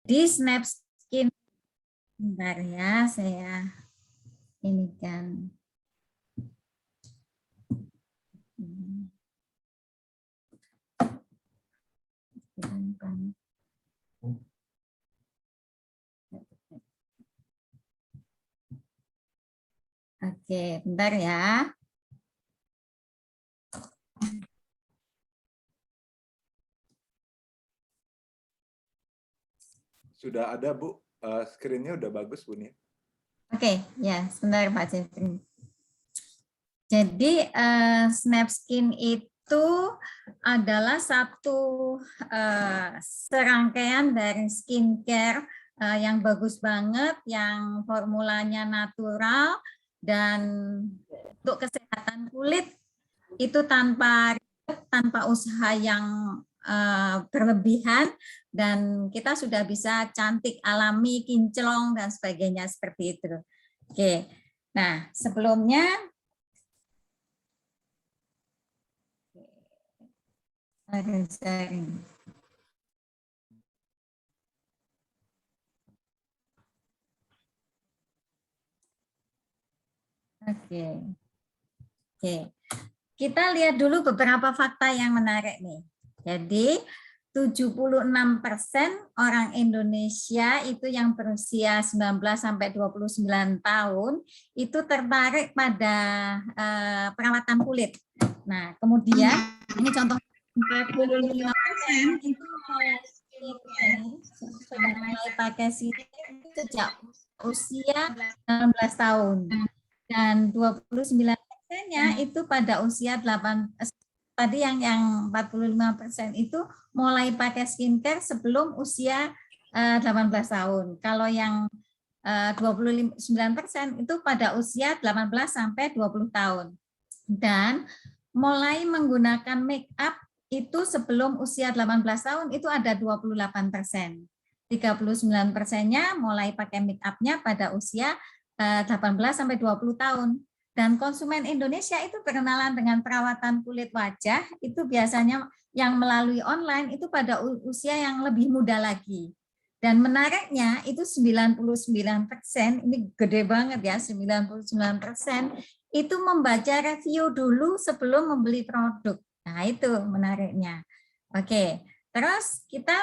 Di Snapskin, bentar ya, saya ini kan. Oke, bentar ya. Sudah ada, Bu. Screen-nya udah bagus, Bu Nia. Oke, ya, sebentar Pak Jeffrey. Jadi Snapskin itu adalah satu serangkaian dari skincare yang bagus banget, yang formulanya natural dan untuk kesehatan kulit itu tanpa usaha yang berlebihan, dan kita sudah bisa cantik alami, kinclong dan sebagainya seperti itu. Oke, nah sebelumnya ada sharing. Oke. Oke. Kita lihat dulu beberapa fakta yang menarik nih. Jadi 76% orang Indonesia itu yang berusia 19 sampai 29 tahun itu tertarik pada perawatan kulit. Nah, kemudian ini contoh 45% itu sudah mulai pakai skincare sejak usia 19 tahun, dan 29%-nya itu pada usia 8, tadi yang 45% itu mulai pakai skincare sebelum usia 18 tahun. Kalau yang 29% itu pada usia 18 sampai 20 tahun. Dan mulai menggunakan make up itu sebelum usia 18 tahun itu ada 28%. 39%-nya mulai pakai make up-nya pada usia 18 sampai 20 tahun. Dan konsumen Indonesia itu berkenalan dengan perawatan kulit wajah itu biasanya yang melalui online itu pada usia yang lebih muda lagi. Dan menariknya itu 99%, ini gede banget ya, 99% itu membaca review dulu sebelum membeli produk. Nah, itu menariknya. Oke, terus kita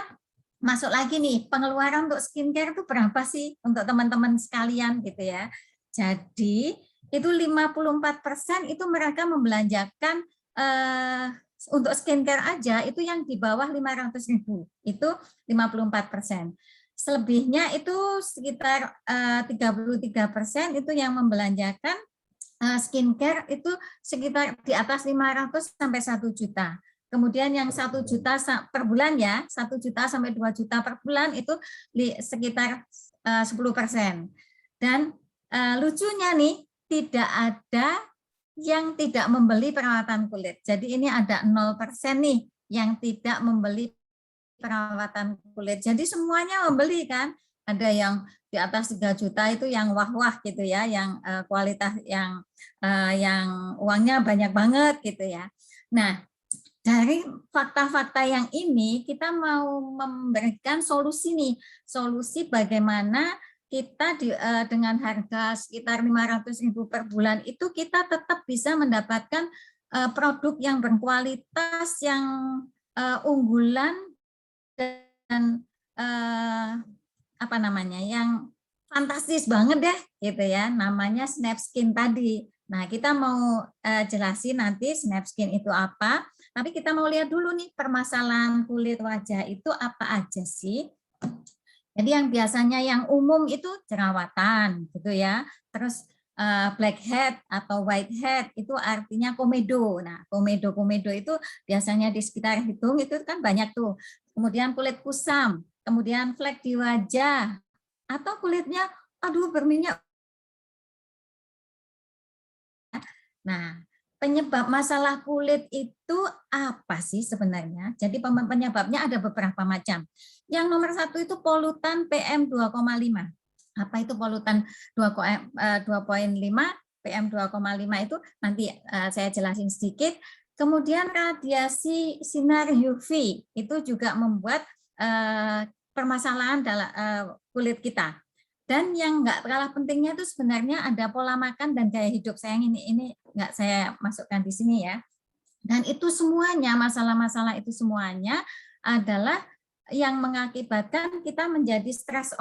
masuk lagi nih, pengeluaran untuk skincare itu berapa sih untuk teman-teman sekalian gitu ya. Jadi, itu 54% itu mereka membelanjakan untuk skincare aja itu yang di bawah 500.000. Itu 54%. Selebihnya itu sekitar 33% itu yang membelanjakan skincare itu sekitar di atas 500 sampai 1 juta. Kemudian yang 1 juta per bulan ya, 1 juta sampai 2 juta per bulan itu sekitar 10%. Dan lucunya nih, tidak ada yang tidak membeli perawatan kulit. Jadi ini ada 0% nih yang tidak membeli perawatan kulit. Jadi semuanya membeli kan. Ada yang di atas 3 juta itu yang wah-wah gitu ya, yang kualitas yang uangnya banyak banget gitu ya. Nah, dari fakta-fakta yang ini kita mau memberikan solusi nih, solusi bagaimana kita dengan harga sekitar 500.000 per bulan itu kita tetap bisa mendapatkan produk yang berkualitas, yang unggulan, dan apa namanya, yang fantastis banget deh gitu ya, namanya Snapskin tadi. Nah, kita mau jelasin nanti Snapskin itu apa, tapi kita mau lihat dulu nih permasalahan kulit wajah itu apa aja sih. Jadi yang biasanya yang umum itu jerawatan gitu ya, terus blackhead atau whitehead itu artinya komedo. Nah, komedo itu biasanya di sekitar hidung itu kan banyak tuh. Kemudian kulit kusam, kemudian flek di wajah, atau kulitnya aduh berminyak. Nah, penyebab masalah kulit itu apa sih sebenarnya? Jadi penyebabnya ada beberapa macam. Yang nomor 1 itu polutan PM 2,5. Apa itu polutan 2,5? PM 2,5 itu nanti saya jelasin sedikit. Kemudian radiasi sinar UV itu juga membuat permasalahan dalam kulit kita. Dan yang nggak kalah pentingnya itu sebenarnya ada pola makan dan gaya hidup. Sayang ini nggak saya masukkan di sini ya. Dan itu semuanya, masalah-masalah itu semuanya adalah yang mengakibatkan kita menjadi stres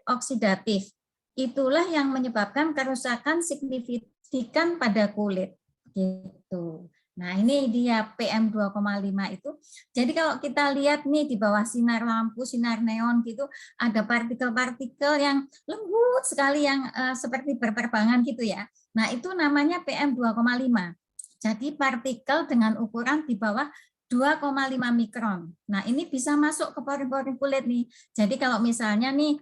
oksidatif. Itulah yang menyebabkan kerusakan signifikan pada kulit. Gitu. Nah, ini dia PM2,5 itu. Jadi kalau kita lihat nih di bawah sinar lampu, sinar neon gitu, ada partikel-partikel yang lembut sekali yang seperti berterbangan gitu ya. Nah, itu namanya PM2,5. Jadi partikel dengan ukuran di bawah 2,5 mikron. Nah, ini bisa masuk ke pori-pori kulit nih. Jadi kalau misalnya nih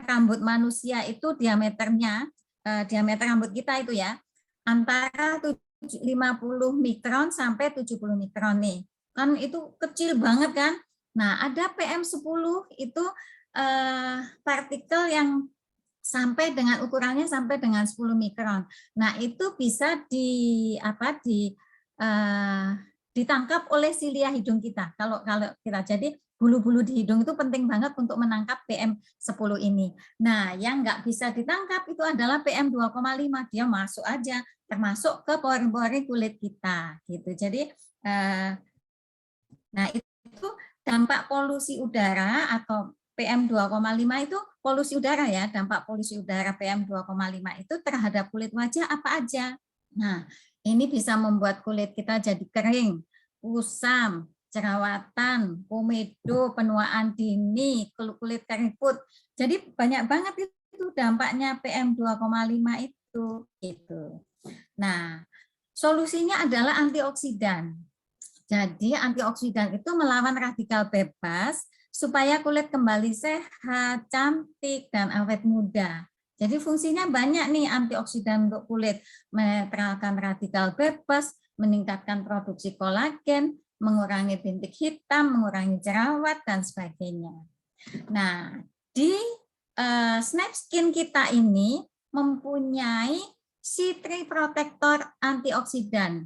rambut manusia itu diameternya diameter rambut kita itu ya antara 50 mikron sampai 70 mikron nih. Kan itu kecil banget kan? Nah, ada PM10 itu partikel yang sampai dengan ukurannya sampai dengan 10 mikron. Nah, itu bisa ditangkap oleh silia hidung kita. Kalau kita jadi bulu-bulu di hidung itu penting banget untuk menangkap PM10 ini. Nah, yang nggak bisa ditangkap itu adalah PM2,5. Dia masuk aja, termasuk ke pori-pori kulit kita. Gitu. Jadi, nah itu dampak polusi udara atau PM2,5 itu polusi udara ya, dampak polusi udara PM2,5 itu terhadap kulit wajah apa aja. Nah, ini bisa membuat kulit kita jadi kering, kusam, jerawatan, komedo, penuaan dini, kulit keriput. Jadi banyak banget itu dampaknya PM2,5 itu. Gitu. Nah, solusinya adalah antioksidan. Jadi antioksidan itu melawan radikal bebas supaya kulit kembali sehat, cantik, dan awet muda. Jadi fungsinya banyak nih antioksidan untuk kulit, menetralkan radikal bebas, meningkatkan produksi kolagen, mengurangi bintik hitam, mengurangi jerawat, dan sebagainya. Nah, di Snap Skin kita ini mempunyai C3 protector antioksidan.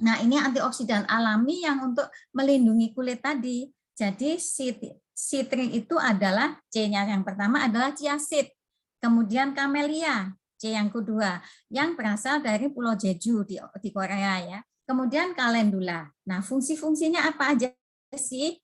Nah, ini antioksidan alami yang untuk melindungi kulit tadi. Jadi C3 itu adalah C-nya yang pertama adalah chia seed, kemudian camellia, C yang kedua, yang berasal dari Pulau Jeju di Korea ya. Kemudian calendula. Nah, fungsi-fungsinya apa aja sih?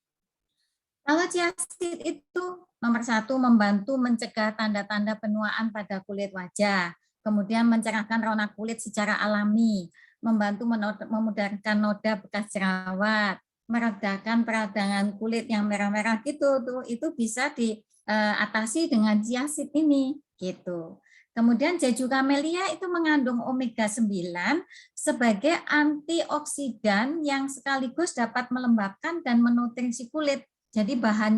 Kalau chia seed itu nomor 1 membantu mencegah tanda-tanda penuaan pada kulit wajah, kemudian mencerahkan rona kulit secara alami, membantu memudahkan noda bekas jerawat, meredakan peradangan kulit yang merah-merah gitu tuh, itu bisa diatasi dengan chia seed ini gitu. Kemudian Jeju camellia itu mengandung omega 9 sebagai antioksidan yang sekaligus dapat melembabkan dan menutrisi kulit. Jadi bahan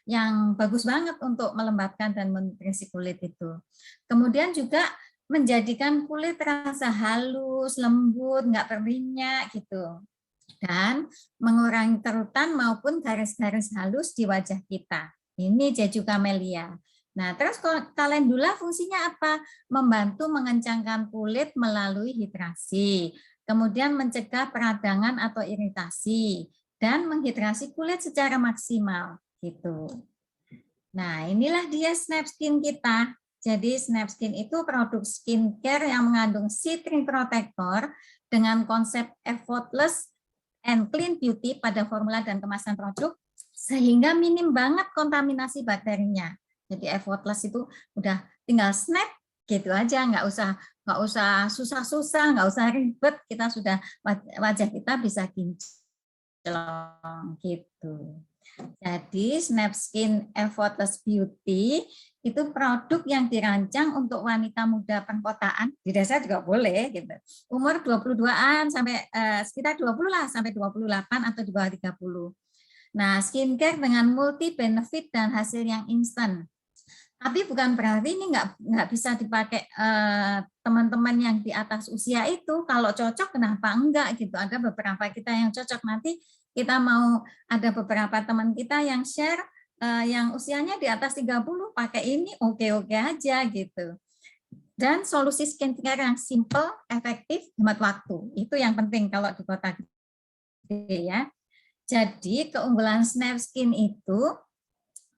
yang bagus banget untuk melembabkan dan menutrisi kulit itu. Kemudian juga menjadikan kulit terasa halus, lembut, nggak berminyak gitu. Dan mengurangi kerutan maupun garis-garis halus di wajah kita. Ini Jeju camellia. Nah, terus calendula fungsinya apa? Membantu mengencangkan kulit melalui hidrasi. Kemudian mencegah peradangan atau iritasi dan menghidrasi kulit secara maksimal gitu. Nah, inilah dia Snap Skin kita. Jadi Snap Skin itu produk skincare yang mengandung C3 protector dengan konsep effortless and clean beauty pada formula dan kemasan produk sehingga minim banget kontaminasi bakterinya. Jadi effortless itu udah tinggal snap gitu aja, nggak usah susah-susah, nggak usah ribet, kita sudah wajah kita bisa kinclong gitu. Jadi Snap Skin Effortless Beauty itu produk yang dirancang untuk wanita muda perkotaan, di desa juga boleh gitu. Umur 22-an sampai sekitar 20 lah sampai 28 atau di bawah 30. Nah, skincare dengan multi benefit dan hasil yang instan. Tapi bukan berarti ini nggak bisa dipakai teman-teman yang di atas usia itu. Kalau cocok kenapa enggak gitu. Ada beberapa kita yang cocok, nanti kita mau ada beberapa teman kita yang share yang usianya di atas 30 pakai ini oke-oke aja gitu. Dan solusi skincare yang simple, efektif, hemat waktu. Itu yang penting kalau di kota gede ya. Jadi keunggulan Snapskin itu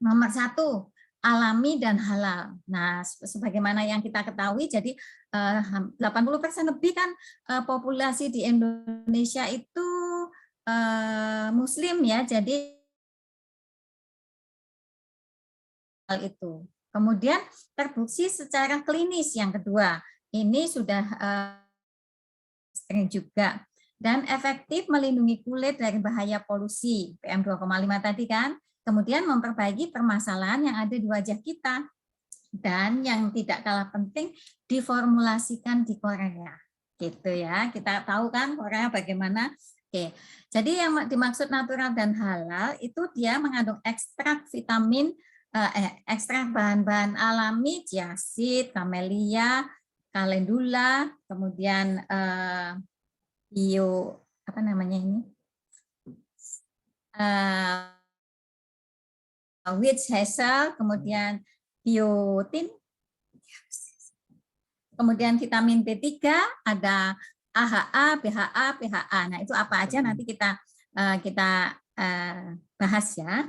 nomor 1, alami dan halal. Nah, sebagaimana yang kita ketahui, jadi 80% lebih kan populasi di Indonesia itu Muslim ya, jadi hal itu. Kemudian terbukti secara klinis yang kedua, ini sudah sering juga, dan efektif melindungi kulit dari bahaya polusi PM2,5 tadi kan. Kemudian memperbaiki permasalahan yang ada di wajah kita. Dan yang tidak kalah penting, diformulasikan di Korea. Gitu ya, kita tahu kan Korea bagaimana. Oke, jadi yang dimaksud natural dan halal itu dia mengandung ekstrak vitamin, ekstrak bahan-bahan alami, chiaseed, camellia, calendula, kemudian bio, apa namanya ini? Witch hazel, kemudian biotin, kemudian vitamin B3, ada AHA, BHA, PHA. Nah, itu apa aja nanti kita bahas ya.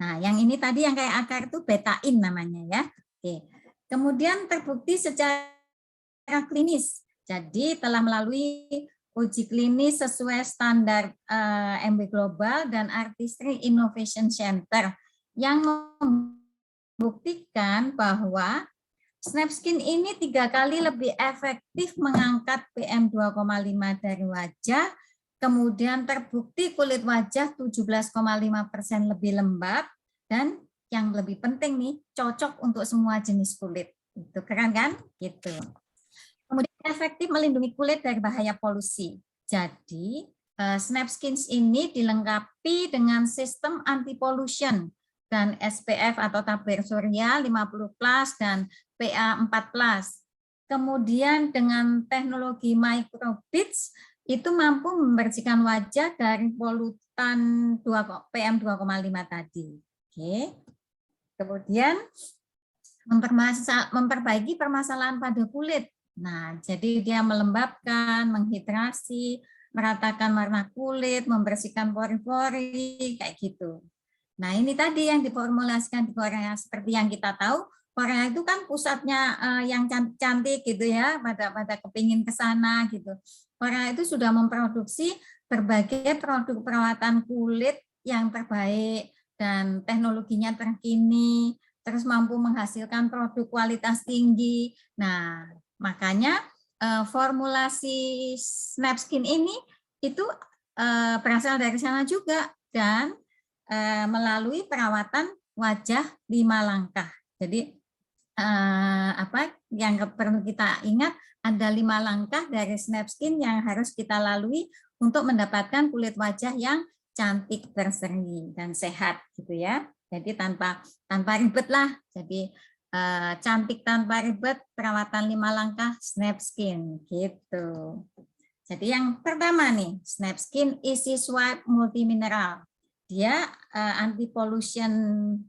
Nah, yang ini tadi yang kayak akar itu betain namanya ya. Oke. Kemudian terbukti secara klinis. Jadi telah melalui uji klinis sesuai standar MB Global dan Artistry Innovation Center yang membuktikan bahwa Snapskin ini 3 kali lebih efektif mengangkat PM2,5 dari wajah, kemudian terbukti kulit wajah 17,5% lebih lembab, dan yang lebih penting nih, cocok untuk semua jenis kulit. Itu keren kan? Gitu. Kemudian efektif melindungi kulit dari bahaya polusi. Jadi, Snapskin ini dilengkapi dengan sistem anti-pollution dan SPF atau tabir surya 50+ dan PA4+. Kemudian dengan teknologi microbeads itu mampu membersihkan wajah dari polutan PM2,5 tadi. Oke. Kemudian memperbaiki permasalahan pada kulit. Nah, jadi dia melembabkan, menghidrasi, meratakan warna kulit, membersihkan pori-pori, kayak gitu. Nah, ini tadi yang diformulasikan di Korea. Seperti yang kita tahu, Korea itu kan pusatnya yang cantik gitu ya, pada kepingin ke sana gitu. Korea itu sudah memproduksi berbagai produk perawatan kulit yang terbaik dan teknologinya terkini, terus mampu menghasilkan produk kualitas tinggi. Nah, makanya formulasi Snapskin ini itu berasal dari sana juga, dan melalui perawatan wajah 5 langkah. Jadi apa yang perlu kita ingat, ada 5 langkah dari Snapskin yang harus kita lalui untuk mendapatkan kulit wajah yang cantik, berseri dan sehat gitu ya. Jadi tanpa ribet lah. Jadi cantik tanpa ribet, perawatan 5 langkah Snapskin gitu. Jadi yang pertama nih, Snapskin Easy Swipe Multi Mineral. Dia anti pollution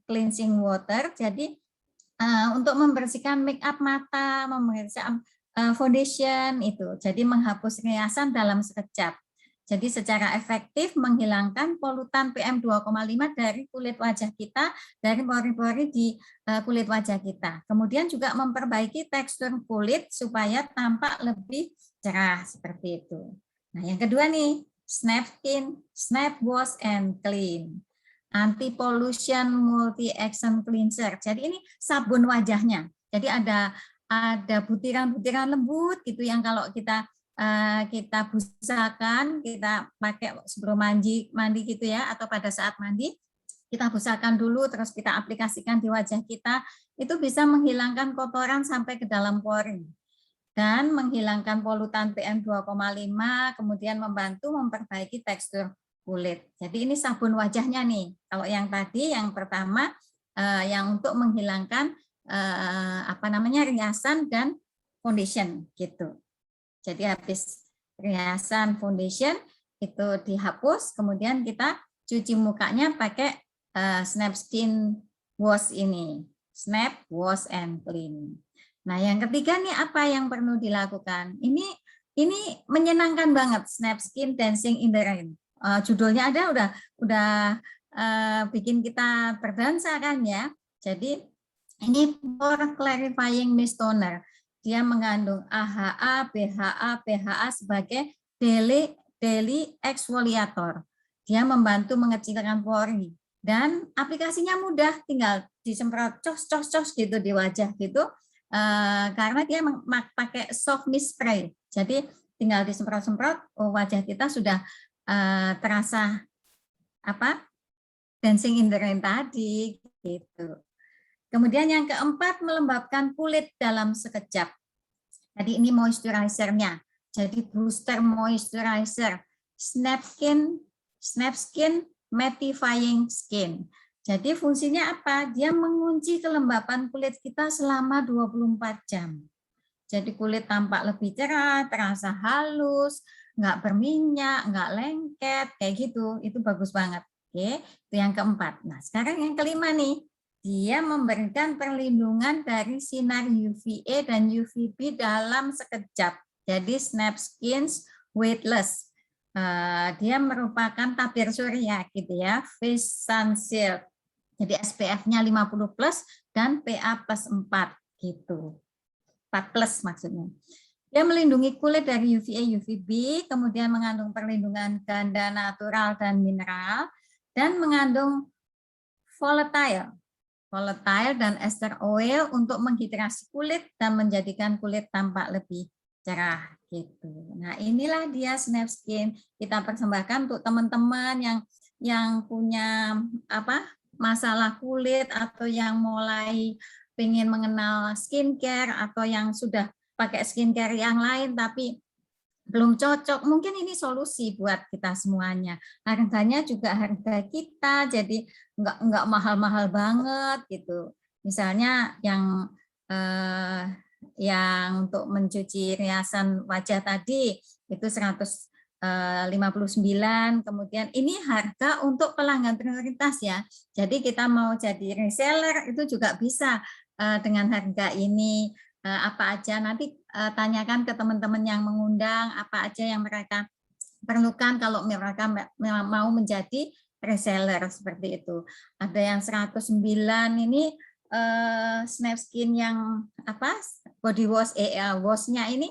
cleansing water. Jadi untuk membersihkan make up mata, membersihkan foundation itu. Jadi menghapus riasan dalam sekejap. Jadi secara efektif menghilangkan polutan PM2,5 dari kulit wajah kita, dari pori-pori di kulit wajah kita. Kemudian juga memperbaiki tekstur kulit supaya tampak lebih cerah seperti itu. Nah, yang kedua nih, Snapskin Snap Wash and Clean. Anti-pollution multi-action cleanser. Jadi ini sabun wajahnya. Jadi ada butiran-butiran lembut gitu yang kalau kita busakan, kita pakai sebelum mandi gitu ya, atau pada saat mandi kita busakan dulu, terus kita aplikasikan di wajah kita, itu bisa menghilangkan kotoran sampai ke dalam pori dan menghilangkan polutan PM2,5, kemudian membantu memperbaiki tekstur kulit. Jadi ini sabun wajahnya nih. Kalau yang tadi yang pertama yang untuk menghilangkan riasan dan foundation gitu. Jadi habis riasan foundation itu dihapus, kemudian kita cuci mukanya pakai Snapskin Wash ini. Snap Wash and Clean. Nah, yang ketiga nih apa yang perlu dilakukan? Ini menyenangkan banget, Snapskin Dancing in the Rain. judulnya ada udah bikin kita berdansa kan ya. Jadi ini for clarifying mist toner. Dia mengandung AHA, BHA, PHA sebagai daily exfoliator. Dia membantu mengecilkan pori dan aplikasinya mudah, tinggal disemprot cos gitu di wajah gitu. Karena dia pakai soft mist spray. Jadi tinggal disemprot-semprot, wajah kita sudah terasa dancing in the rain tadi gitu. Kemudian yang keempat, melembabkan kulit dalam sekejap. Tadi ini moisturizer-nya. Jadi booster moisturizer, Snap Skin Mattifying Skin. Jadi fungsinya apa? Dia mengunci kelembapan kulit kita selama 24 jam. Jadi kulit tampak lebih cerah, terasa halus, nggak berminyak, nggak lengket, kayak gitu. Itu bagus banget. Oke, itu yang keempat. Nah, sekarang yang kelima nih. Dia memberikan perlindungan dari sinar UVA dan UVB dalam sekejap. Jadi Snap Skin Weightless. Dia merupakan tabir surya gitu ya, face sun shield. Jadi SPF-nya 50+ dan PA+ 4 gitu. 4+ maksudnya. Dia melindungi kulit dari UVA, UVB, kemudian mengandung perlindungan ganda natural dan mineral, dan mengandung volatile dan ester oil untuk menghidrasi kulit dan menjadikan kulit tampak lebih cerah gitu. Nah, inilah dia Snap Skin. Kita persembahkan untuk teman-teman yang punya masalah kulit atau yang mulai pengen mengenal skincare atau yang sudah pakai skincare yang lain tapi belum cocok, mungkin ini solusi buat kita semuanya. Harganya juga harga kita, jadi nggak mahal-mahal banget gitu. Misalnya yang untuk mencuci riasan wajah tadi itu 159, kemudian ini harga untuk pelanggan prioritas ya. Jadi kita mau jadi reseller itu juga bisa dengan harga ini. Apa aja nanti tanyakan ke teman-teman yang mengundang apa aja yang mereka perlukan kalau mereka mau menjadi reseller seperti itu. Ada yang 109 ini Snap Skin yang body wash wash-nya ini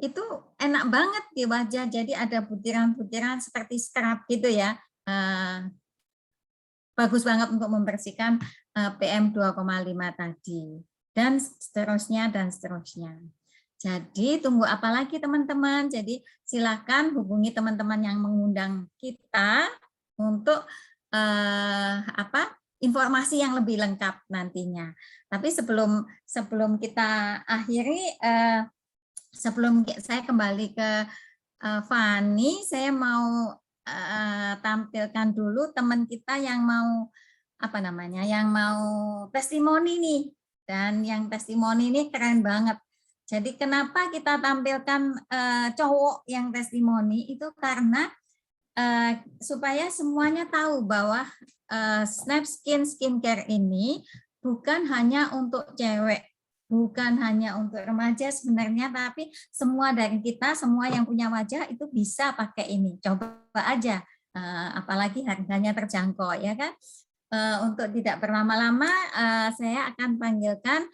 itu enak banget di wajah, jadi ada butiran-butiran seperti scrub gitu ya. Bagus banget untuk membersihkan PM 2,5 tadi. Dan seterusnya. Jadi tunggu apa lagi teman-teman? Jadi silakan hubungi teman-teman yang mengundang kita untuk informasi yang lebih lengkap nantinya. Tapi sebelum kita akhiri, sebelum saya kembali ke Fani, saya mau tampilkan dulu teman kita yang mau yang mau testimoni nih. Dan yang testimoni ini keren banget. Jadi kenapa kita tampilkan cowok yang testimoni itu karena supaya semuanya tahu bahwa Snap Skin Skincare ini bukan hanya untuk cewek, bukan hanya untuk remaja sebenarnya, tapi semua dari kita, semua yang punya wajah itu bisa pakai ini. Coba aja, apalagi harganya terjangkau ya kan. Untuk tidak berlama-lama, saya akan panggilkan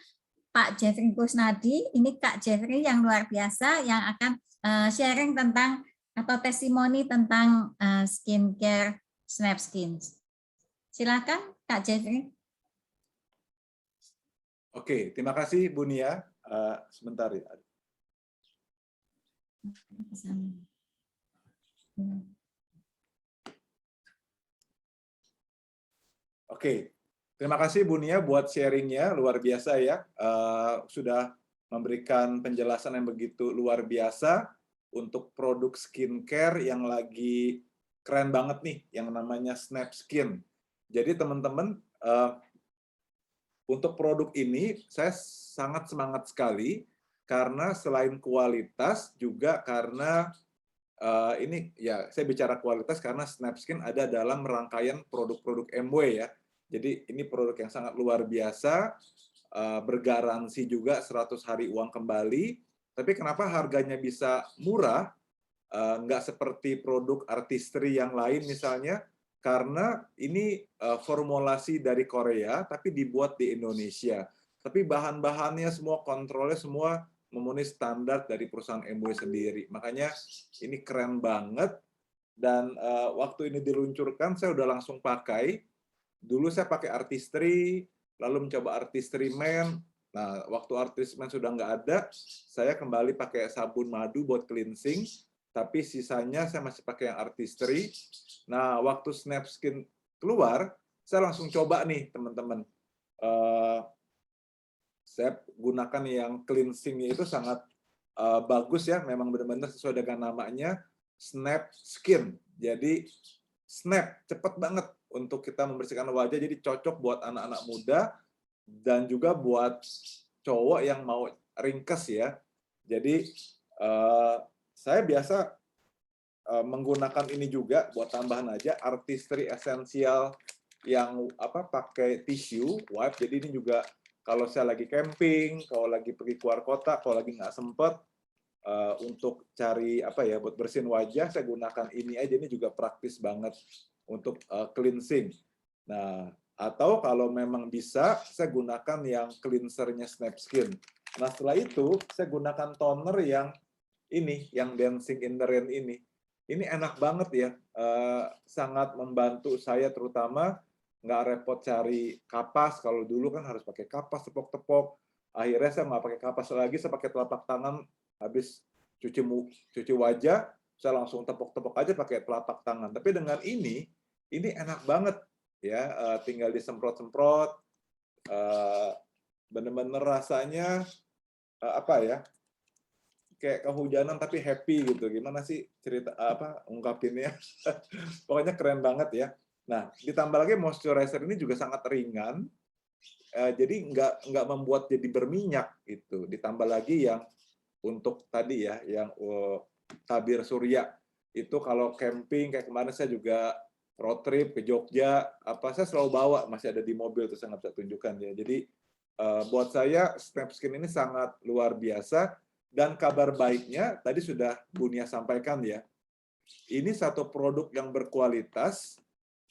Pak Jeffrey Kusnadi. Ini Kak Jeffrey yang luar biasa yang akan sharing tentang atau testimoni tentang skincare Snap Skin. Silakan Kak Jeffrey. Oke, terima kasih Bu Nia. Sebentar ya. Oke, terima kasih Bu Nia buat sharingnya, luar biasa ya. Sudah memberikan penjelasan yang begitu luar biasa untuk produk skincare yang lagi keren banget nih, yang namanya Snap Skin. Jadi teman-teman, untuk produk ini saya sangat semangat sekali, karena selain kualitas, juga karena ini ya saya bicara kualitas karena Snap Skin ada dalam rangkaian produk-produk MW ya. Jadi ini produk yang sangat luar biasa, bergaransi juga 100 hari uang kembali. Tapi kenapa harganya bisa murah? nggak seperti produk artistry yang lain misalnya, karena ini formulasi dari Korea tapi dibuat di Indonesia. Tapi bahan-bahannya semua, kontrolnya semua memenuhi standar dari perusahaan MW sendiri. Makanya ini keren banget. Dan waktu ini diluncurkan, saya udah langsung pakai. Dulu saya pakai Artistry, lalu mencoba Artistry Men. Nah, waktu Artistry Men sudah nggak ada, saya kembali pakai sabun madu buat cleansing, tapi sisanya saya masih pakai yang Artistry. Nah, waktu Snap Skin keluar, saya langsung coba nih, teman-teman. Saya gunakan yang cleansingnya itu sangat bagus ya, memang benar-benar sesuai dengan namanya, Snap Skin. Jadi, snap, cepat banget untuk kita membersihkan wajah, jadi cocok buat anak-anak muda dan juga buat cowok yang mau ringkes ya. Jadi saya biasa menggunakan ini juga buat tambahan aja, Artistry Essential yang pakai tisu wipe. Jadi ini juga kalau saya lagi camping, kalau lagi pergi keluar kota, kalau lagi nggak sempet untuk cari buat bersihin wajah, saya gunakan ini aja. Ini juga praktis banget untuk cleansing. Nah, atau kalau memang bisa, saya gunakan yang cleansernya Snap Skin. Nah, setelah itu saya gunakan toner yang ini, yang Dancing in the Rain ini. Ini enak banget ya, sangat membantu saya, terutama nggak repot cari kapas. Kalau dulu kan harus pakai kapas, tepok-tepok. Akhirnya saya nggak pakai kapas lagi, saya pakai telapak tangan. Habis cuci wajah, saya langsung tepok-tepok aja pakai telapak tangan. Tapi dengan ini enak banget ya, tinggal disemprot-semprot, bener-bener rasanya kayak kehujanan tapi happy gitu. Gimana sih cerita ungkapinnya? Pokoknya keren banget ya. Nah, ditambah lagi moisturizer ini juga sangat ringan, jadi nggak membuat jadi berminyak gitu. Ditambah lagi yang untuk tadi ya, yang tabir surya itu kalau camping kayak kemarin saya juga road trip ke Jogja, saya selalu bawa, masih ada di mobil, terus saya nggak bisa tunjukkan ya. Jadi buat saya Snap Skin ini sangat luar biasa. Dan kabar baiknya tadi sudah Bunia sampaikan ya, ini satu produk yang berkualitas,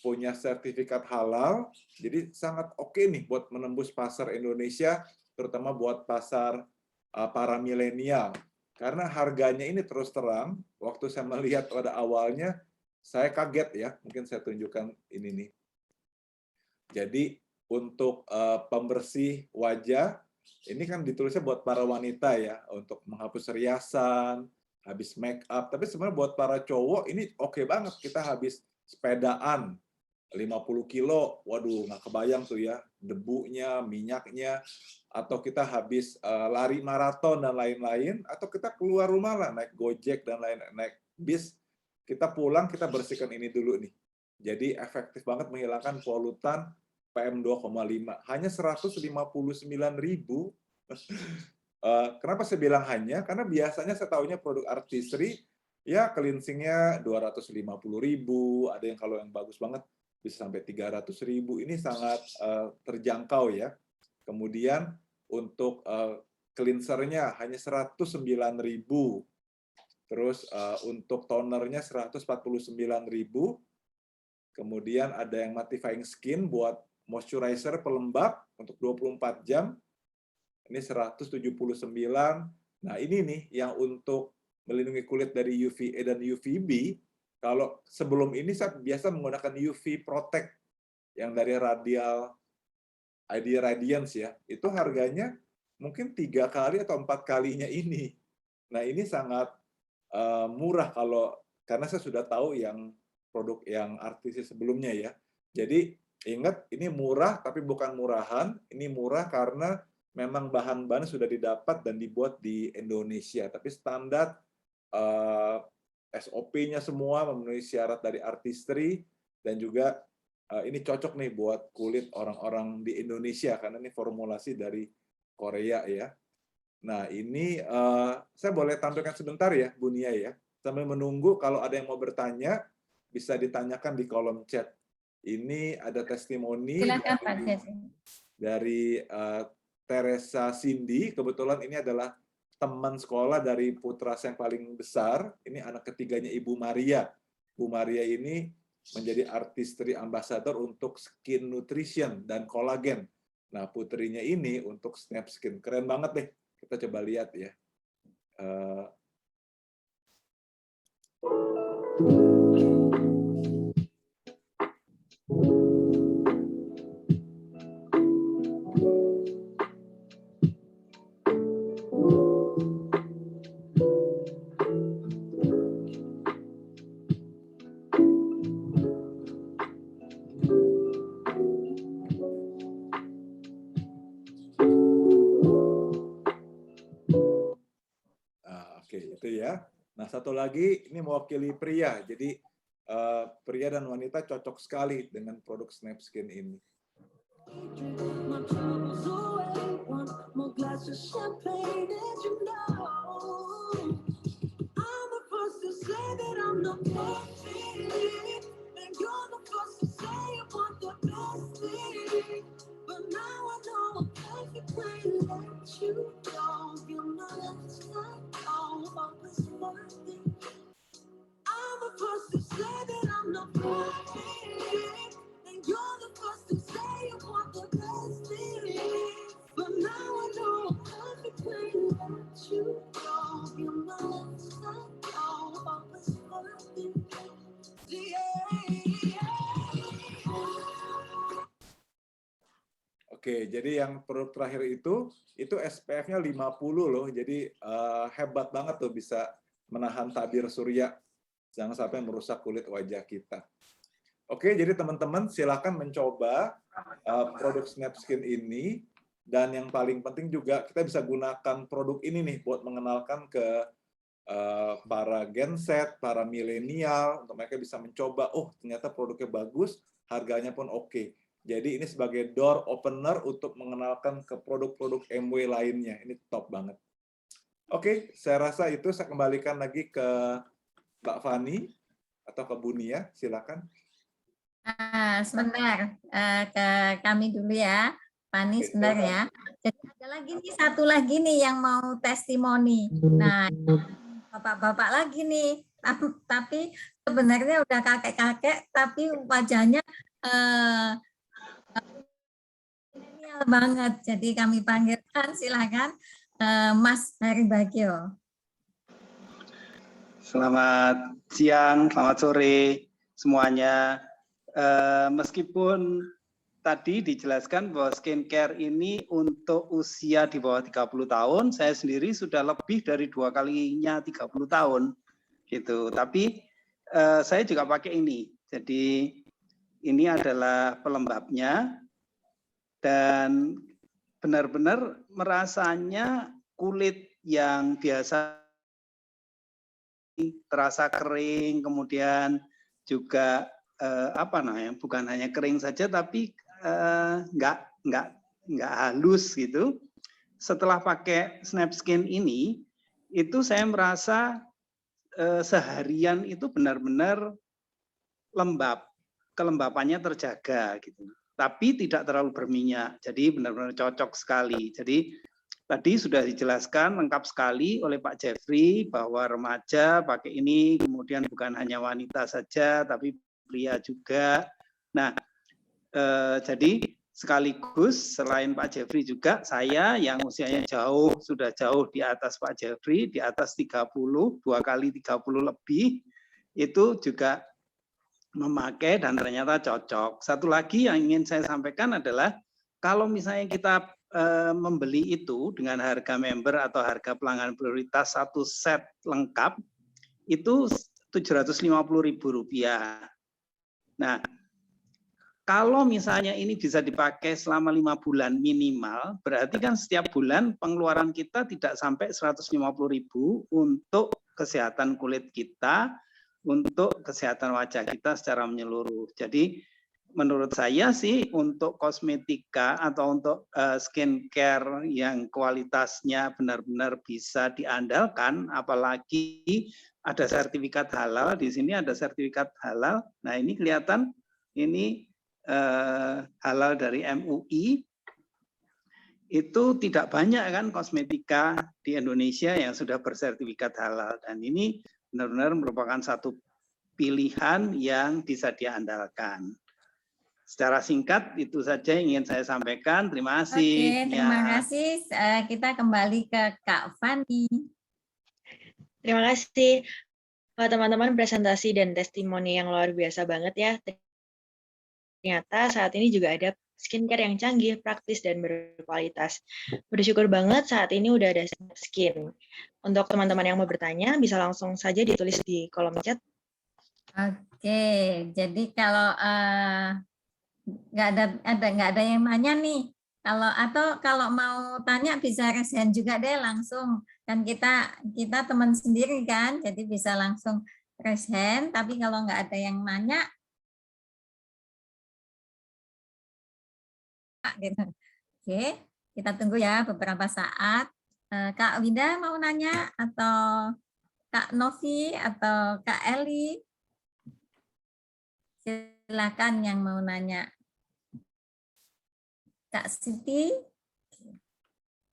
punya sertifikat halal, jadi sangat oke nih buat menembus pasar Indonesia, terutama buat pasar para milenial. Karena harganya ini terus terang, waktu saya melihat pada awalnya, saya kaget ya, mungkin saya tunjukkan ini nih. Jadi untuk pembersih wajah, ini kan ditulisnya buat para wanita ya, untuk menghapus riasan, habis make up. Tapi sebenarnya buat para cowok ini oke banget. Kita habis sepedaan 50 kilo, waduh nggak kebayang tuh ya, debunya, minyaknya. Atau kita habis lari maraton dan lain-lain, atau kita keluar rumah lah, naik Gojek dan lain-lain, naik bis, kita pulang, kita bersihkan ini dulu nih. Jadi efektif banget menghilangkan polutan PM 2,5. Hanya 159.000. Kenapa saya bilang hanya? Karena biasanya saya tahunya produk artistry, ya cleansingnya 250.000, ada yang kalau yang bagus banget bisa sampai 300.000. Ini sangat terjangkau ya. Kemudian untuk cleansernya hanya 109.000. Terus untuk tonernya 149.000. Kemudian ada yang mattifying skin buat moisturizer pelembab untuk 24 jam. Ini 179. Nah, ini nih yang untuk melindungi kulit dari UVA dan UVB. Kalau sebelum ini saya biasa menggunakan UV Protect yang dari ID Radiance ya. Itu harganya mungkin 3 kali atau 4 kalinya ini. Nah, ini sangat murah karena saya sudah tahu yang produk yang artis sebelumnya ya. Jadi ingat, ini murah tapi bukan murahan. Ini murah karena memang bahan-bahan sudah didapat dan dibuat di Indonesia. Tapi standar SOP-nya semua memenuhi syarat dari artistry, dan juga ini cocok nih buat kulit orang-orang di Indonesia karena ini formulasi dari Korea ya. Nah, ini saya boleh tampilkan sebentar ya, Bunia ya. Sambil menunggu, kalau ada yang mau bertanya, bisa ditanyakan di kolom chat. Ini ada testimoni Silakan Pak Jesse. dari Teresa Cindy. Kebetulan ini adalah teman sekolah dari putra saya yang paling besar, ini anak ketiganya Ibu Maria. Bu Maria ini menjadi artistry ambassador untuk skin nutrition dan kolagen. Nah, putrinya ini untuk Snap Skin. Keren banget deh. Kita coba lihat ya. Oke, itu ya. Nah, satu lagi ini mewakili pria. Jadi pria dan wanita cocok sekali dengan produk Snap Skin ini. Oke, jadi yang produk terakhir itu SPF-nya 50 loh. Jadi hebat banget tuh bisa menahan tabir surya. Jangan sampai merusak kulit wajah kita. Oke, jadi teman-teman silakan mencoba produk Snap Skin ini. Dan yang paling penting juga kita bisa gunakan produk ini nih buat mengenalkan ke para genset, para milenial, untuk mereka bisa mencoba, oh ternyata produknya bagus, harganya pun oke. Jadi ini sebagai door opener untuk mengenalkan ke produk-produk MW lainnya. Ini top banget. Oke, saya rasa itu saya kembalikan lagi ke Mbak Fani atau ke Bunia, silakan. Sebentar, ke kami dulu ya, Fani sebentar ya. Jadi ada lagi nih, satu lagi nih yang mau testimoni. Nah, bapak-bapak lagi nih, tapi sebenarnya udah kakek-kakek, tapi wajahnya milenial banget. Jadi kami panggilkan, silakan Mas Heri Bagio. Selamat siang, selamat sore semuanya. Meskipun tadi dijelaskan bahwa skincare ini untuk usia di bawah 30 tahun, saya sendiri sudah lebih dari 2 kalinya 30 tahun gitu. Tapi saya juga pakai ini. Jadi ini adalah pelembabnya dan benar-benar merasanya kulit yang biasa terasa kering, kemudian juga bukan hanya kering saja tapi nggak halus gitu. Setelah pakai Snap Skin ini, itu saya merasa seharian itu benar-benar lembab, kelembapannya terjaga gitu. Tapi tidak terlalu berminyak, jadi benar-benar cocok sekali. Jadi tadi sudah dijelaskan lengkap sekali oleh Pak Jeffrey bahwa remaja pakai ini, kemudian bukan hanya wanita saja, tapi pria juga. Nah, jadi sekaligus selain Pak Jeffrey juga saya yang usianya sudah jauh di atas Pak Jeffrey, di atas 30, 2 kali 30 lebih, itu juga memakai dan ternyata cocok. Satu lagi yang ingin saya sampaikan adalah kalau misalnya kita membeli itu dengan harga member atau harga pelanggan prioritas satu set lengkap itu Rp750.000. Nah, kalau misalnya ini bisa dipakai selama 5 bulan minimal, berarti kan setiap bulan pengeluaran kita tidak sampai Rp150.000 untuk kesehatan kulit kita, untuk kesehatan wajah kita secara menyeluruh. Jadi menurut saya sih untuk kosmetika atau untuk skincare yang kualitasnya benar-benar bisa diandalkan, apalagi ada sertifikat halal, di sini ada sertifikat halal. Nah ini kelihatan ini halal dari MUI. itu tidak banyak kan kosmetika di Indonesia yang sudah bersertifikat halal, dan ini benar-benar merupakan satu pilihan yang bisa diandalkan. Secara singkat itu saja yang ingin saya sampaikan. Terima kasih. Oke, terima kasih. Kita kembali ke Kak Fani. Terima kasih teman-teman, presentasi dan testimoni yang luar biasa banget ya. Ternyata saat ini juga ada skincare yang canggih, praktis, dan berkualitas. Bersyukur banget saat ini udah ada skin. Untuk teman-teman yang mau bertanya, bisa langsung saja ditulis di kolom chat. Oke, jadi kalau nggak ada yang nanya nih, kalau mau tanya bisa raise hand juga deh langsung, kan kita teman sendiri kan, jadi bisa langsung raise hand. Tapi kalau nggak ada yang nanya, gitu. Oke, kita tunggu ya beberapa saat. Kak Winda mau nanya, atau Kak Novi atau Kak Eli, silakan yang mau nanya. Kak Siti,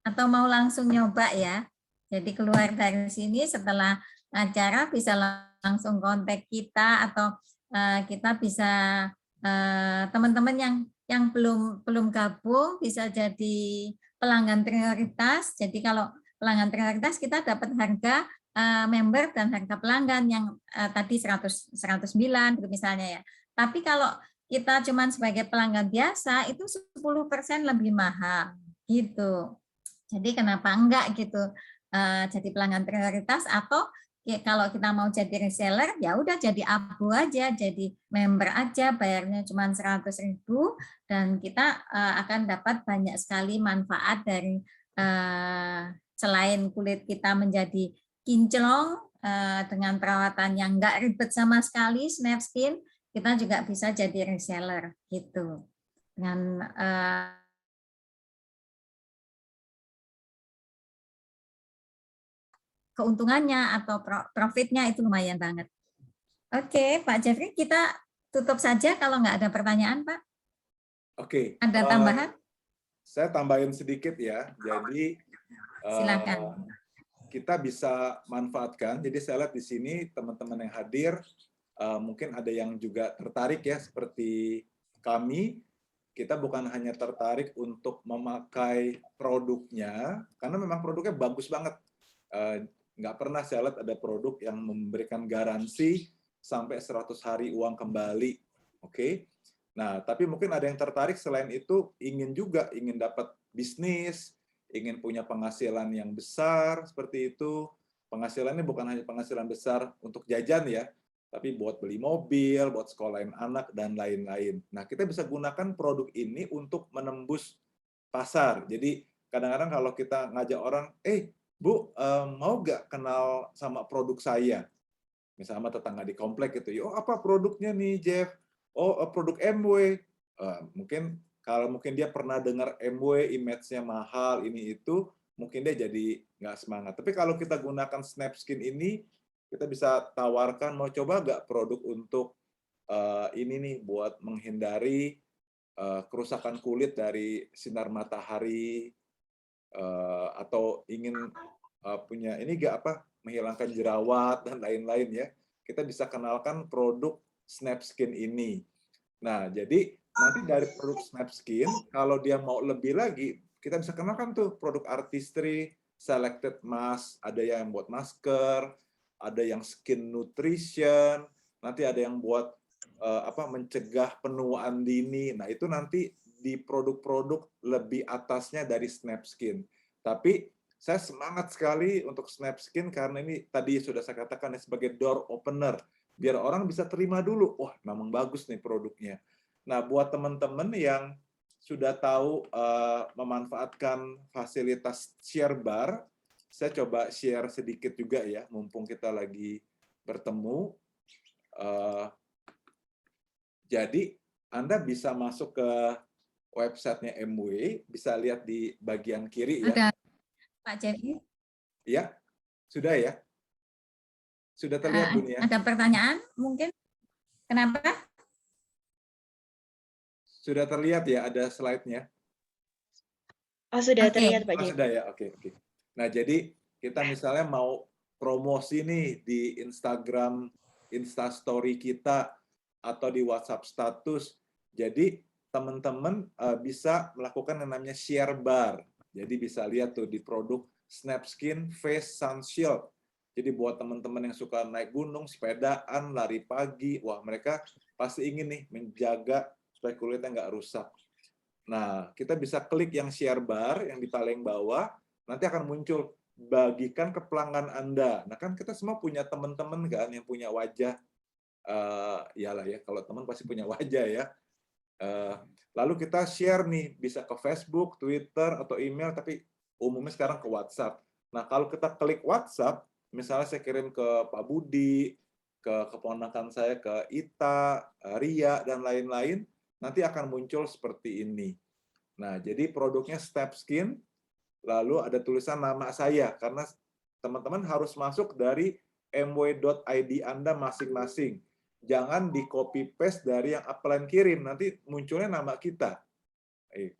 atau mau langsung nyoba ya. Jadi keluar dari sini setelah acara bisa langsung kontak kita, atau kita bisa teman-teman yang belum gabung bisa jadi pelanggan prioritas. Jadi kalau pelanggan prioritas kita dapat harga member dan harga pelanggan yang tadi 109 misalnya ya. Tapi kalau kita cuman sebagai pelanggan biasa itu 10% lebih mahal gitu. Jadi kenapa enggak gitu, jadi pelanggan prioritas, atau ya, kalau kita mau jadi reseller ya udah jadi abu aja, jadi member aja, bayarnya cuma 100.000 dan kita akan dapat banyak sekali manfaat dari selain kulit kita menjadi kinclong dengan perawatan yang enggak ribet sama sekali, Snap Skin, kita juga bisa jadi reseller gitu. Dengan keuntungannya atau profitnya itu lumayan banget. Oke, Pak Jeffrey, kita tutup saja kalau nggak ada pertanyaan, Pak. Oke. Ada tambahan? Saya tambahin sedikit ya. Jadi silakan. Kita bisa manfaatkan. Jadi saya lihat di sini teman-teman yang hadir mungkin ada yang juga tertarik ya, seperti kami. Kita bukan hanya tertarik untuk memakai produknya, karena memang produknya bagus banget. Nggak pernah saya lihat ada produk yang memberikan garansi sampai 100 hari uang kembali. Oke. Nah, tapi mungkin ada yang tertarik selain itu ingin dapat bisnis, ingin punya penghasilan yang besar seperti itu. Penghasilannya bukan hanya penghasilan besar untuk jajan ya, tapi buat beli mobil, buat sekolahin anak, dan lain-lain. Nah, kita bisa gunakan produk ini untuk menembus pasar. Jadi, kadang-kadang kalau kita ngajak orang, Bu, mau nggak kenal sama produk saya? Misalnya sama tetangga di komplek gitu, oh apa produknya nih, Jeff? Oh, produk MW. Mungkin dia pernah dengar MW, image-nya mahal, ini itu, mungkin dia jadi nggak semangat. Tapi kalau kita gunakan Snap Skin ini, kita bisa tawarkan, mau coba nggak produk untuk ini nih, buat menghindari kerusakan kulit dari sinar matahari, atau ingin punya ini menghilangkan jerawat dan lain-lain ya. Kita bisa kenalkan produk Snap Skin ini. Nah, jadi nanti dari produk Snap Skin, kalau dia mau lebih lagi, kita bisa kenalkan tuh produk artistry, selected mask, ada yang buat masker, ada yang skin nutrition, nanti ada yang buat mencegah penuaan dini. Nah, itu nanti di produk-produk lebih atasnya dari Snap Skin. Tapi saya semangat sekali untuk Snap Skin karena ini tadi sudah saya katakan sebagai door opener, biar orang bisa terima dulu, wah memang bagus nih produknya. Nah, buat teman-teman yang sudah tahu memanfaatkan fasilitas share bar, saya coba share sedikit juga ya, mumpung kita lagi bertemu. Jadi, Anda bisa masuk ke websitenya MW, bisa lihat di bagian kiri ya. Ada Pak Jerry? Ya, sudah ya? Sudah terlihat, Dunia? Ada pertanyaan mungkin? Kenapa? Sudah terlihat ya, ada slide-nya? Oh, sudah Oke. terlihat Pak Oh, Jaya. sudah ya, oke. Nah, jadi kita misalnya mau promosi nih di Instagram, Instastory kita, atau di WhatsApp status. Jadi teman-teman bisa melakukan yang namanya share bar. Jadi bisa lihat tuh di produk Snapskin Face Sun Shield. Jadi buat teman-teman yang suka naik gunung, sepedaan, lari pagi, wah mereka pasti ingin nih menjaga supaya kulitnya nggak rusak. Nah, kita bisa klik yang share bar yang di paling bawah, nanti akan muncul bagikan ke pelanggan Anda. Nah, kan kita semua punya teman-teman kan yang punya wajah, iyalah ya, kalau teman pasti punya wajah ya. Lalu kita share nih, bisa ke Facebook, Twitter, atau email, tapi umumnya sekarang ke WhatsApp. Nah, kalau kita klik WhatsApp, misalnya saya kirim ke Pak Budi, ke keponakan saya, ke Ita, Ria, dan lain-lain, nanti akan muncul seperti ini. Nah, jadi produknya Snapskin, lalu ada tulisan nama saya, karena teman-teman harus masuk dari mw.id Anda masing-masing. Jangan di copy paste dari yang upline kirim, nanti munculnya nama kita.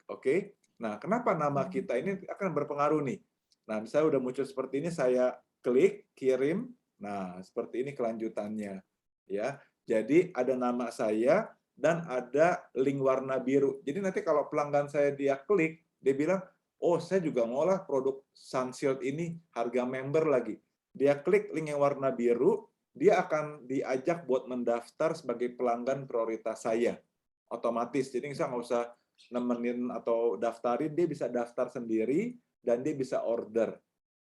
Oke. Nah, kenapa nama kita ini akan berpengaruh nih? Nah, misalnya udah muncul seperti ini, saya klik, kirim. Nah, seperti ini kelanjutannya. Ya, jadi ada nama saya dan ada link warna biru. Jadi nanti kalau pelanggan saya dia klik, dia bilang, oh saya juga ngolah produk Sunshield ini, harga member lagi. Dia klik link yang warna biru, dia akan diajak buat mendaftar sebagai pelanggan prioritas saya. Otomatis, jadi saya nggak usah nemenin atau daftarin, dia bisa daftar sendiri dan dia bisa order.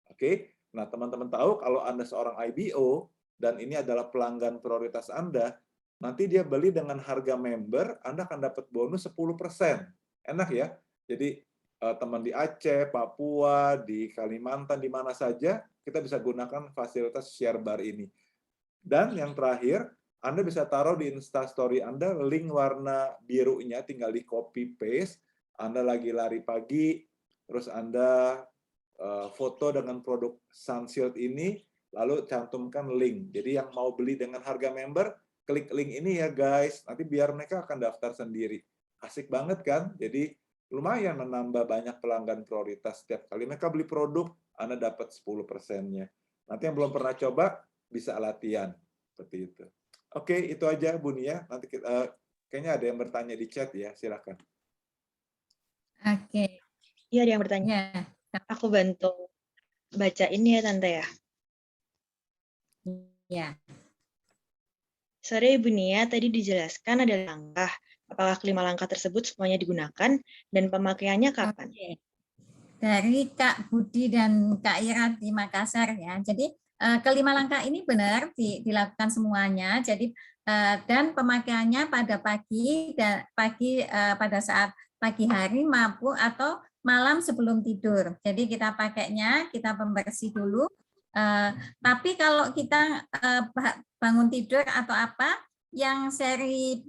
Oke. Nah, teman-teman tahu kalau Anda seorang IBO dan ini adalah pelanggan prioritas Anda, nanti dia beli dengan harga member, Anda akan dapat bonus 10%. Enak ya? Jadi teman di Aceh, Papua, di Kalimantan, di mana saja kita bisa gunakan fasilitas share bar ini. Dan yang terakhir, Anda bisa taruh di Instastory Anda link warna birunya, tinggal di copy paste. Anda lagi lari pagi, terus Anda foto dengan produk Sunshield ini, lalu cantumkan link. Jadi yang mau beli dengan harga member, klik link ini ya guys, nanti biar mereka akan daftar sendiri. Asik banget kan? Jadi lumayan menambah banyak pelanggan prioritas. Setiap kali mereka beli produk, Anda dapat 10%-nya. Nanti yang belum pernah coba, bisa latihan. Seperti itu. Oke, itu aja Bu Nia. Nanti kita, kayaknya ada yang bertanya di chat ya, silakan. Oke. Iya, ada yang bertanya. Ya. Aku bantu baca ini ya, Tante ya. Ya. Sore Ibu Nia, tadi dijelaskan ada langkah. Apakah kelima langkah tersebut semuanya digunakan dan pemakaiannya kapan? Oke. Dari Kak Budi dan Kak Ira di Makassar ya. Jadi kelima langkah ini benar dilakukan semuanya. Jadi dan pemakaiannya pada pagi pada saat pagi hari maupun atau malam sebelum tidur. Jadi kita pakainya, kita pembersih dulu. Tapi kalau kita bangun tidur atau apa, yang seri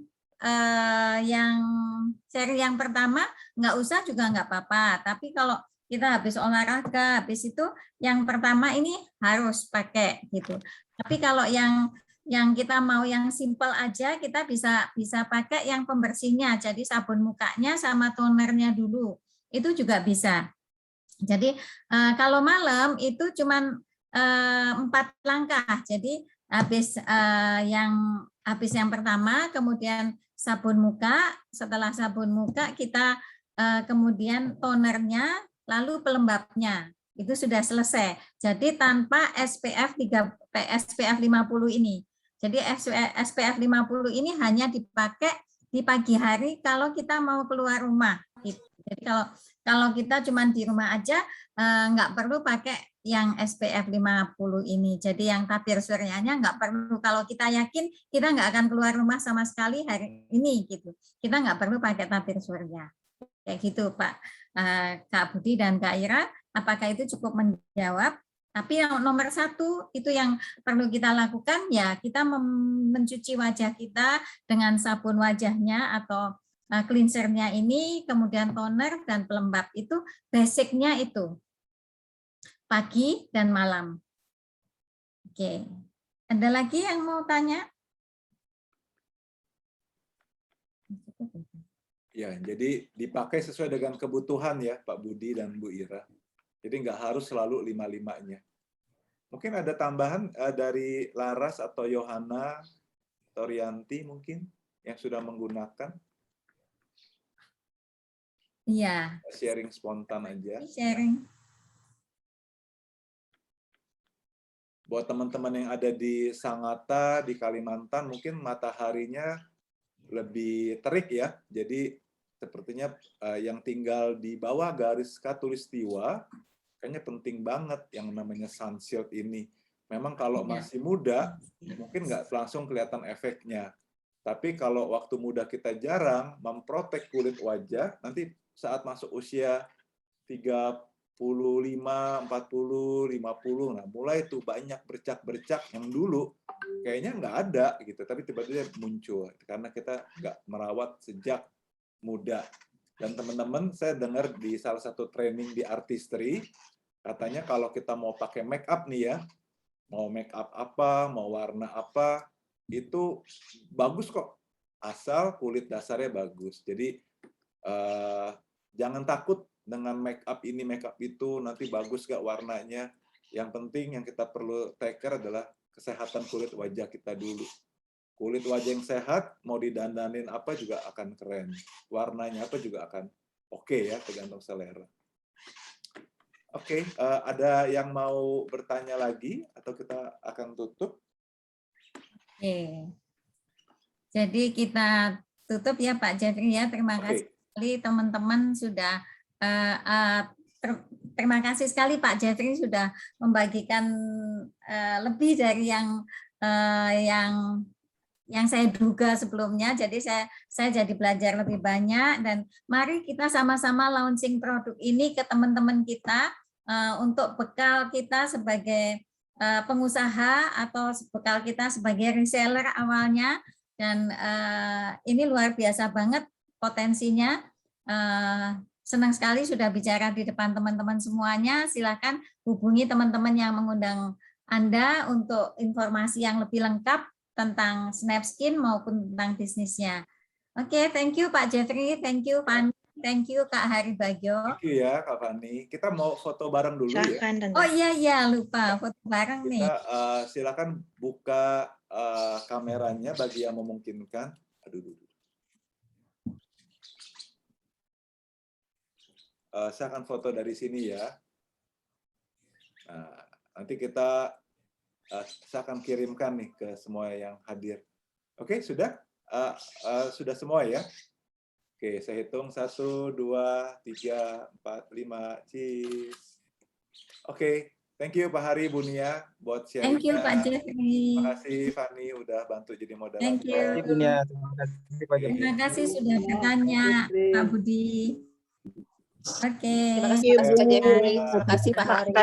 yang pertama nggak usah juga nggak apa-apa. Tapi kalau kita habis olahraga, habis itu yang pertama ini harus pakai gitu. Tapi kalau yang kita mau yang simple aja, kita bisa pakai yang pembersihnya. Jadi sabun mukanya sama tonernya dulu. Itu juga bisa. Jadi kalau malam itu cuman 4 langkah. Jadi habis yang pertama, kemudian sabun muka. Setelah sabun muka kita kemudian tonernya, lalu pelembabnya. Itu sudah selesai. Jadi tanpa SPF 50 ini. Jadi SPF 50 ini hanya dipakai di pagi hari kalau kita mau keluar rumah. Jadi kalau kita cuma di rumah aja nggak perlu pakai yang SPF 50 ini. Jadi yang tabir suryanya nggak perlu. Kalau kita yakin kita nggak akan keluar rumah sama sekali hari ini gitu. Kita nggak perlu pakai tabir surya. Kayak gitu Pak Kak Budi dan Kak Ira, apakah itu cukup menjawab? Tapi yang nomor 1 itu yang perlu kita lakukan ya kita mencuci wajah kita dengan sabun wajahnya atau cleansernya ini, kemudian toner dan pelembab. Itu basicnya itu pagi dan malam. Oke, ada lagi yang mau tanya? Ya, jadi dipakai sesuai dengan kebutuhan ya, Pak Budi dan Bu Ira. Jadi nggak harus selalu 5-5-nya. Mungkin ada tambahan dari Laras atau Yohana atau Rianti mungkin yang sudah menggunakan. Iya. Sharing spontan aja. Sharing. Buat teman-teman yang ada di Sangatta, di Kalimantan, mungkin mataharinya lebih terik ya. Jadi sepertinya yang tinggal di bawah garis khatulistiwa, kayaknya penting banget yang namanya sun shield ini. Memang kalau masih muda, mungkin nggak langsung kelihatan efeknya. Tapi kalau waktu muda kita jarang memprotek kulit wajah, nanti saat masuk usia 35, 40, 50, nah mulai tuh banyak bercak-bercak yang dulu kayaknya nggak ada gitu, tapi tiba-tiba muncul karena kita nggak merawat sejak muda. Dan teman-teman, saya dengar di salah satu training di artistry, katanya kalau kita mau pakai make up nih ya, mau make up apa, mau warna apa, itu bagus kok, asal kulit dasarnya bagus. Jadi jangan takut dengan make up ini, make up itu, nanti bagus gak warnanya. Yang penting yang kita perlu take care adalah kesehatan kulit wajah kita dulu. Kulit wajah yang sehat, mau didandanin apa juga akan keren. Warnanya apa juga akan oke ya, tergantung selera. Oke, ada yang mau bertanya lagi atau kita akan tutup? Oke. Jadi kita tutup ya Pak Jeffrey ya. Terima kasih sekali teman-teman sudah terima kasih sekali Pak Jeffrey sudah membagikan lebih dari yang saya duga sebelumnya. Jadi saya jadi belajar lebih banyak, dan mari kita sama-sama launching produk ini ke teman-teman kita untuk bekal kita sebagai pengusaha atau bekal kita sebagai reseller awalnya. Dan ini luar biasa banget potensinya. Senang sekali sudah bicara di depan teman-teman semuanya. Silakan hubungi teman-teman yang mengundang Anda untuk informasi yang lebih lengkap tentang Snapskin maupun tentang bisnisnya. Oke, thank you Pak Jeffrey, thank you Fanny, thank you Kak Hari Bagio. Thank you ya Kak Fanny. Kita mau foto bareng dulu ya. Oh iya lupa foto bareng nih. Silakan buka kameranya bagi yang memungkinkan. Aduh. Saya akan foto dari sini ya. Nah, nanti saya akan kirimkan nih ke semua yang hadir. Oke, sudah? Sudah semua ya? Oke, saya hitung 1, 2, 3, 4, 5. Cheese. Oke, thank you Pak Hari, Bu Nia buat sharing. Thank you Pak Jeffrey. Terima kasih Fanny udah bantu jadi moderator. Thank you. Terima kasih sudah bertanya Pak Budi. Oke. Terima kasih Pak Jeffrey. Terima kasih Pak Hari.